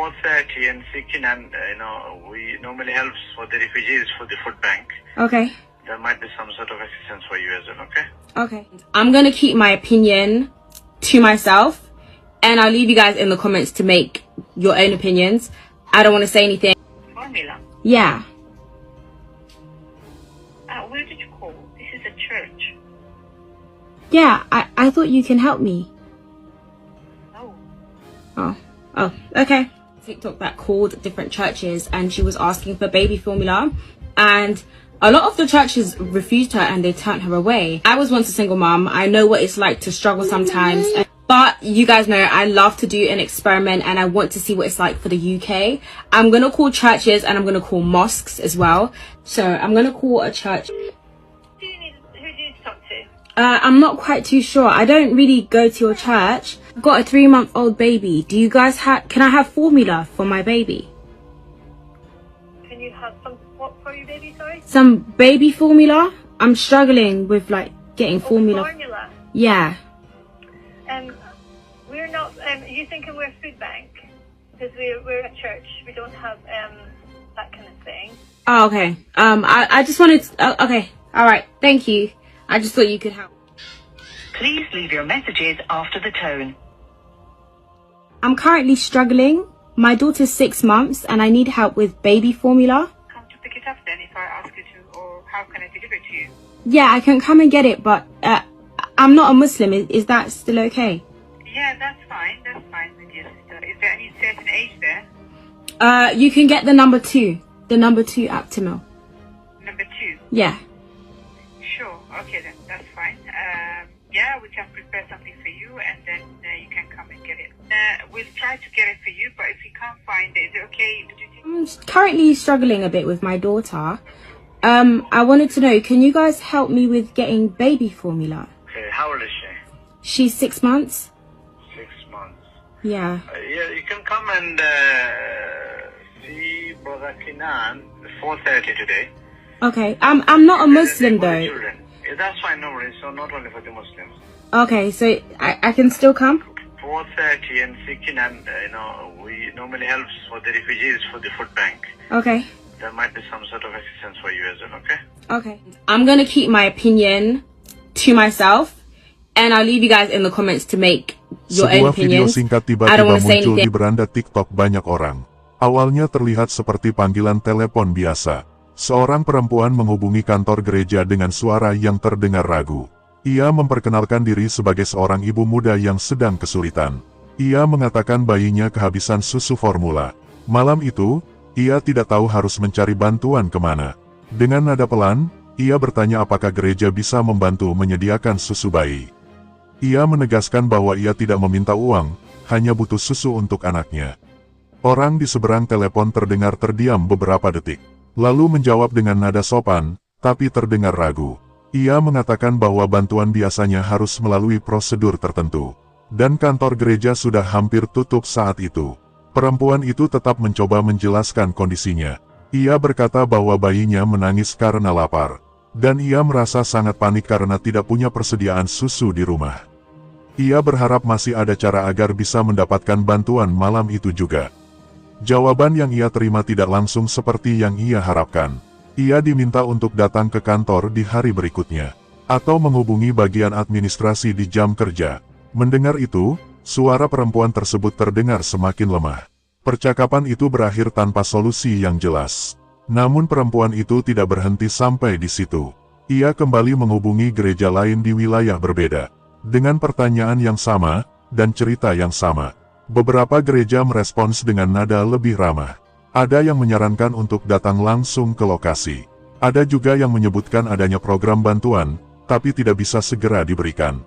4:30 and Sikhin, and we normally help for the refugees for the food bank. Okay. There might be some sort of assistance for you as well. Okay. Okay. I'm gonna keep my opinion to myself, and I'll leave you guys in the comments to make your own opinions. I don't want to say anything. Formula. Yeah. Where did you call? This is a church. Yeah, I thought you can help me. No. Oh, okay. TikTok that called different churches and she was asking for baby formula, and a lot of the churches refused her and they turned her away. I was once a single mom. I know what it's like to struggle sometimes. But you guys know I love to do an experiment and I want to see what it's like for the UK. I'm going to call churches and I'm going to call mosques as well. So I'm going to call a church. Who do you need to talk to? I'm not quite too sure. I don't really go to your church. I've got a 3-month-old baby. Do you guys can I have formula for my baby? Can you have some, what for your baby, sorry? Some baby formula? I'm struggling with like getting formula. Formula? Yeah. We're not, are you thinking we're a food bank? Because we're a church. We don't have that kind of thing. Oh, okay. I just wanted to, okay. All right. Thank you. I just thought you could help. Please leave your messages after the tone. I'm currently struggling. My daughter's 6 months and I need help with baby formula. Come to pick it up then if I ask you to, or how can I deliver it to you? Yeah, I can come and get it, but I'm not a Muslim. Is that still okay? Yeah, that's fine. That's fine with your sister. Is there any certain age there? You can get the number 2. The number 2 Aptamil. Number 2? Yeah. Sure. Okay then. That's fine. Yeah, we can prepare something for you and then you can come and get it. We'll try to get it for you, but if you can't find it, is it okay? I'm currently struggling a bit with my daughter. I wanted to know, can you guys help me with getting baby formula? Okay. How old is she? She's 6 months. 6 months. Yeah. Yeah, you can come and see Brother Kinan 4:30 today. Okay. I'm not a Muslim though. Children. Yeah, that's fine, no worries. So not only for the Muslims. Okay, so I can still come? 4:30 and Sikhin, and we normally help for the refugees for the food bank. Okay. There might be some sort of assistance for you as well. Okay. Okay. I'm gonna keep my opinion to myself, and I'll leave you guys in the comments to make your own Sebuah video opinions. singkat I don't tiba-tiba wanna say muncul anything. di beranda TikTok banyak orang. Awalnya terlihat seperti panggilan telepon biasa. Seorang perempuan menghubungi kantor gereja dengan suara yang terdengar ragu. Ia memperkenalkan diri sebagai seorang ibu muda yang sedang kesulitan. Ia mengatakan bayinya kehabisan susu formula. Malam itu, ia tidak tahu harus mencari bantuan kemana. Dengan nada pelan, ia bertanya apakah gereja bisa membantu menyediakan susu bayi. Ia menegaskan bahwa ia tidak meminta uang, hanya butuh susu untuk anaknya. Orang di seberang telepon terdengar terdiam beberapa detik. Lalu menjawab dengan nada sopan, tapi terdengar ragu. Ia mengatakan bahwa bantuan biasanya harus melalui prosedur tertentu. Dan kantor gereja sudah hampir tutup saat itu. Perempuan itu tetap mencoba menjelaskan kondisinya. Ia berkata bahwa bayinya menangis karena lapar. Dan ia merasa sangat panik karena tidak punya persediaan susu di rumah. Ia berharap masih ada cara agar bisa mendapatkan bantuan malam itu juga. Jawaban yang ia terima tidak langsung seperti yang ia harapkan. Ia diminta untuk datang ke kantor di hari berikutnya, atau menghubungi bagian administrasi di jam kerja. Mendengar itu, suara perempuan tersebut terdengar semakin lemah. Percakapan itu berakhir tanpa solusi yang jelas. Namun perempuan itu tidak berhenti sampai di situ. Ia kembali menghubungi gereja lain di wilayah berbeda, dengan pertanyaan yang sama, dan cerita yang sama. Beberapa gereja merespons dengan nada lebih ramah. Ada yang menyarankan untuk datang langsung ke lokasi. Ada juga yang menyebutkan adanya program bantuan, tapi tidak bisa segera diberikan.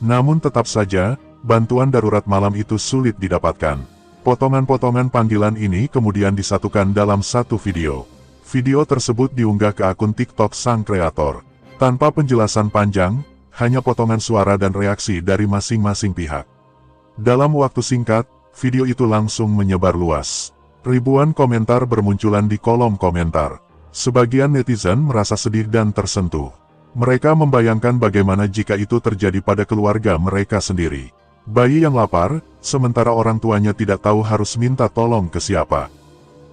Namun tetap saja, bantuan darurat malam itu sulit didapatkan. Potongan-potongan panggilan ini kemudian disatukan dalam satu video. Video tersebut diunggah ke akun TikTok sang kreator. Tanpa penjelasan panjang, hanya potongan suara dan reaksi dari masing-masing pihak. Dalam waktu singkat, video itu langsung menyebar luas. Ribuan komentar bermunculan di kolom komentar. Sebagian netizen merasa sedih dan tersentuh. Mereka membayangkan bagaimana jika itu terjadi pada keluarga mereka sendiri. Bayi yang lapar, sementara orang tuanya tidak tahu harus minta tolong ke siapa.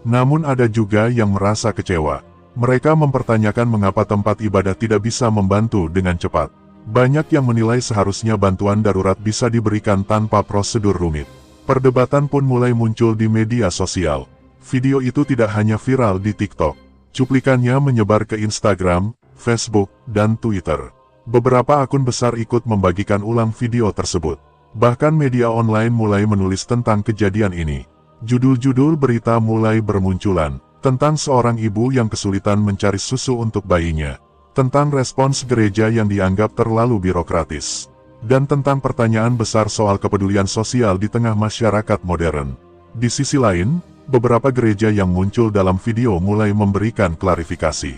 Namun ada juga yang merasa kecewa. Mereka mempertanyakan mengapa tempat ibadah tidak bisa membantu dengan cepat. Banyak yang menilai seharusnya bantuan darurat bisa diberikan tanpa prosedur rumit. Perdebatan pun mulai muncul di media sosial. Video itu tidak hanya viral di TikTok. Cuplikannya menyebar ke Instagram, Facebook, dan Twitter. Beberapa akun besar ikut membagikan ulang video tersebut. Bahkan media online mulai menulis tentang kejadian ini. Judul-judul berita mulai bermunculan, tentang seorang ibu yang kesulitan mencari susu untuk bayinya, tentang respons gereja yang dianggap terlalu birokratis, dan tentang pertanyaan besar soal kepedulian sosial di tengah masyarakat modern. Di sisi lain, beberapa gereja yang muncul dalam video mulai memberikan klarifikasi.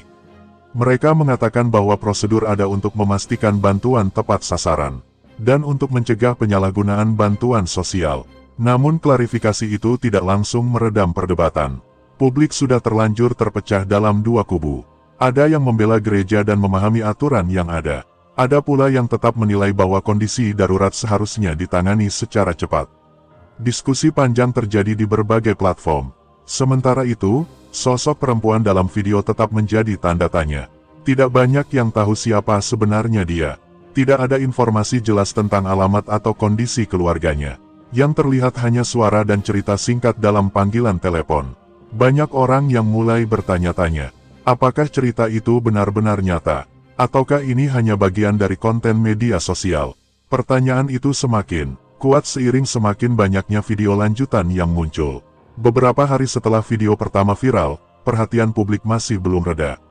Mereka mengatakan bahwa prosedur ada untuk memastikan bantuan tepat sasaran, dan untuk mencegah penyalahgunaan bantuan sosial. Namun klarifikasi itu tidak langsung meredam perdebatan. Publik sudah terlanjur terpecah dalam dua kubu. Ada yang membela gereja dan memahami aturan yang ada. Ada pula yang tetap menilai bahwa kondisi darurat seharusnya ditangani secara cepat. Diskusi panjang terjadi di berbagai platform. Sementara itu, sosok perempuan dalam video tetap menjadi tanda tanya. Tidak banyak yang tahu siapa sebenarnya dia. Tidak ada informasi jelas tentang alamat atau kondisi keluarganya. Yang terlihat hanya suara dan cerita singkat dalam panggilan telepon. Banyak orang yang mulai bertanya-tanya, apakah cerita itu benar-benar nyata, ataukah ini hanya bagian dari konten media sosial? Pertanyaan itu semakin kuat seiring semakin banyaknya video lanjutan yang muncul. Beberapa hari setelah video pertama viral, perhatian publik masih belum reda.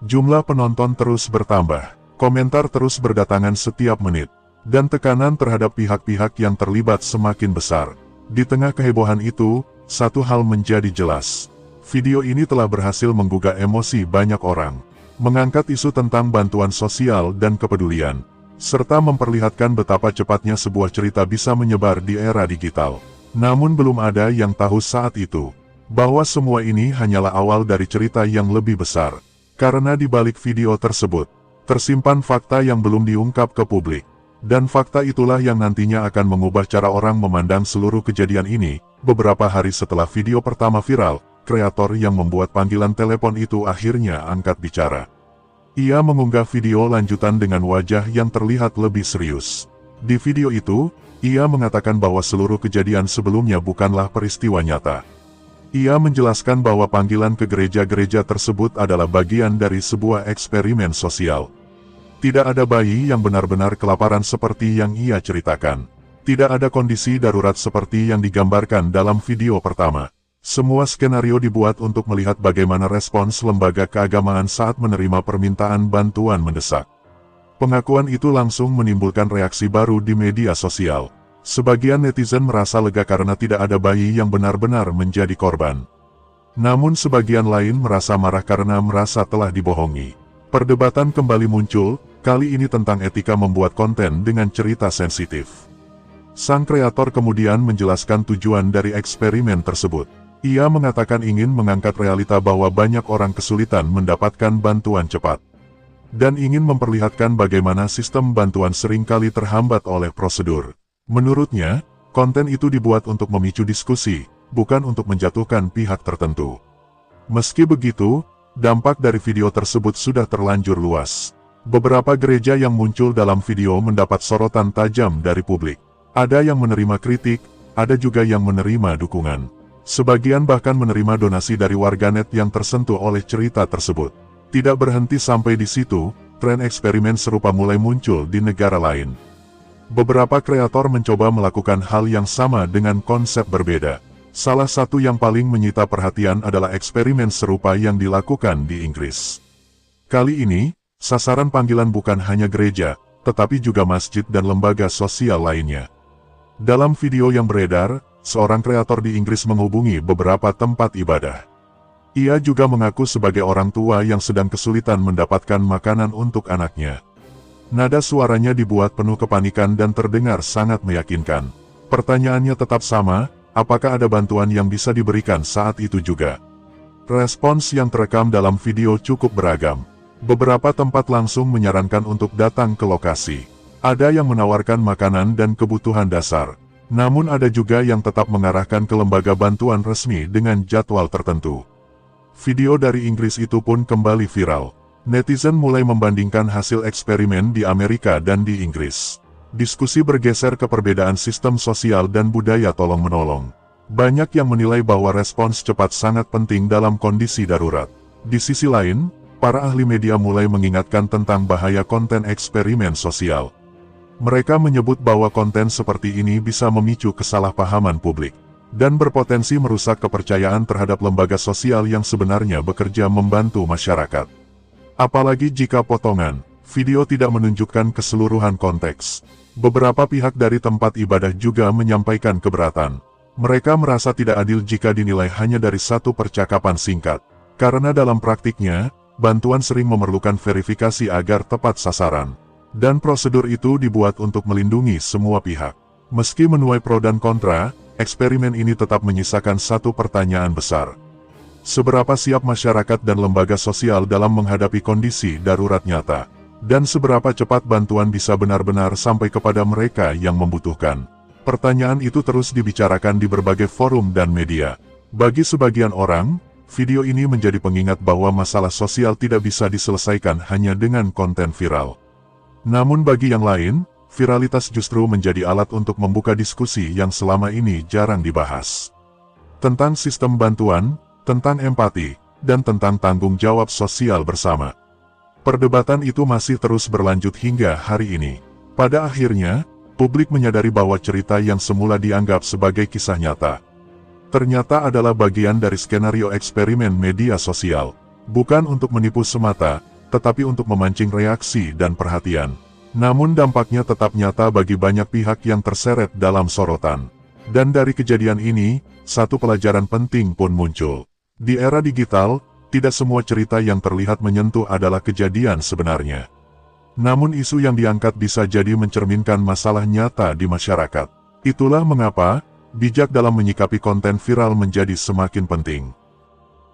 Jumlah penonton terus bertambah, komentar terus berdatangan setiap menit, dan tekanan terhadap pihak-pihak yang terlibat semakin besar. Di tengah kehebohan itu, satu hal menjadi jelas. Video ini telah berhasil menggugah emosi banyak orang, mengangkat isu tentang bantuan sosial dan kepedulian, serta memperlihatkan betapa cepatnya sebuah cerita bisa menyebar di era digital. Namun belum ada yang tahu saat itu, bahwa semua ini hanyalah awal dari cerita yang lebih besar. Karena di balik video tersebut, tersimpan fakta yang belum diungkap ke publik. Dan fakta itulah yang nantinya akan mengubah cara orang memandang seluruh kejadian ini. Beberapa hari setelah video pertama viral, kreator yang membuat panggilan telepon itu akhirnya angkat bicara. Ia mengunggah video lanjutan dengan wajah yang terlihat lebih serius. Di video itu, ia mengatakan bahwa seluruh kejadian sebelumnya bukanlah peristiwa nyata. Ia menjelaskan bahwa panggilan ke gereja-gereja tersebut adalah bagian dari sebuah eksperimen sosial. Tidak ada bayi yang benar-benar kelaparan seperti yang ia ceritakan. Tidak ada kondisi darurat seperti yang digambarkan dalam video pertama. Semua skenario dibuat untuk melihat bagaimana respons lembaga keagamaan saat menerima permintaan bantuan mendesak. Pengakuan itu langsung menimbulkan reaksi baru di media sosial. Sebagian netizen merasa lega karena tidak ada bayi yang benar-benar menjadi korban. Namun sebagian lain merasa marah karena merasa telah dibohongi. Perdebatan kembali muncul, kali ini tentang etika membuat konten dengan cerita sensitif. Sang kreator kemudian menjelaskan tujuan dari eksperimen tersebut. Ia mengatakan ingin mengangkat realita bahwa banyak orang kesulitan mendapatkan bantuan cepat. Dan ingin memperlihatkan bagaimana sistem bantuan seringkali terhambat oleh prosedur. Menurutnya, konten itu dibuat untuk memicu diskusi, bukan untuk menjatuhkan pihak tertentu. Meski begitu, dampak dari video tersebut sudah terlanjur luas. Beberapa gereja yang muncul dalam video mendapat sorotan tajam dari publik. Ada yang menerima kritik, ada juga yang menerima dukungan. Sebagian bahkan menerima donasi dari warganet yang tersentuh oleh cerita tersebut. Tidak berhenti sampai di situ, tren eksperimen serupa mulai muncul di negara lain. Beberapa kreator mencoba melakukan hal yang sama dengan konsep berbeda. Salah satu yang paling menyita perhatian adalah eksperimen serupa yang dilakukan di Inggris. Kali ini, sasaran panggilan bukan hanya gereja, tetapi juga masjid dan lembaga sosial lainnya. Dalam video yang beredar, seorang kreator di Inggris menghubungi beberapa tempat ibadah. Ia juga mengaku sebagai orang tua yang sedang kesulitan mendapatkan makanan untuk anaknya. Nada suaranya dibuat penuh kepanikan dan terdengar sangat meyakinkan. Pertanyaannya tetap sama, apakah ada bantuan yang bisa diberikan saat itu juga? Respons yang terekam dalam video cukup beragam. Beberapa tempat langsung menyarankan untuk datang ke lokasi. Ada yang menawarkan makanan dan kebutuhan dasar. Namun ada juga yang tetap mengarahkan ke lembaga bantuan resmi dengan jadwal tertentu. Video dari Inggris itu pun kembali viral. Netizen mulai membandingkan hasil eksperimen di Amerika dan di Inggris. Diskusi bergeser ke perbedaan sistem sosial dan budaya tolong-menolong. Banyak yang menilai bahwa respons cepat sangat penting dalam kondisi darurat. Di sisi lain, para ahli media mulai mengingatkan tentang bahaya konten eksperimen sosial. Mereka menyebut bahwa konten seperti ini bisa memicu kesalahpahaman publik dan berpotensi merusak kepercayaan terhadap lembaga sosial yang sebenarnya bekerja membantu masyarakat. Apalagi jika potongan video tidak menunjukkan keseluruhan konteks. Beberapa pihak dari tempat ibadah juga menyampaikan keberatan. Mereka merasa tidak adil jika dinilai hanya dari satu percakapan singkat, karena dalam praktiknya, bantuan sering memerlukan verifikasi agar tepat sasaran. Dan prosedur itu dibuat untuk melindungi semua pihak. Meski menuai pro dan kontra, eksperimen ini tetap menyisakan satu pertanyaan besar. Seberapa siap masyarakat dan lembaga sosial dalam menghadapi kondisi darurat nyata? Dan seberapa cepat bantuan bisa benar-benar sampai kepada mereka yang membutuhkan? Pertanyaan itu terus dibicarakan di berbagai forum dan media. Bagi sebagian orang, video ini menjadi pengingat bahwa masalah sosial tidak bisa diselesaikan hanya dengan konten viral. Namun bagi yang lain, viralitas justru menjadi alat untuk membuka diskusi yang selama ini jarang dibahas. Tentang sistem bantuan, tentang empati, dan tentang tanggung jawab sosial bersama. Perdebatan itu masih terus berlanjut hingga hari ini. Pada akhirnya, publik menyadari bahwa cerita yang semula dianggap sebagai kisah nyata, ternyata adalah bagian dari skenario eksperimen media sosial. Bukan untuk menipu semata, tetapi untuk memancing reaksi dan perhatian. Namun dampaknya tetap nyata bagi banyak pihak yang terseret dalam sorotan. Dan dari kejadian ini, satu pelajaran penting pun muncul. Di era digital, tidak semua cerita yang terlihat menyentuh adalah kejadian sebenarnya. Namun isu yang diangkat bisa jadi mencerminkan masalah nyata di masyarakat. Itulah mengapa, bijak dalam menyikapi konten viral menjadi semakin penting.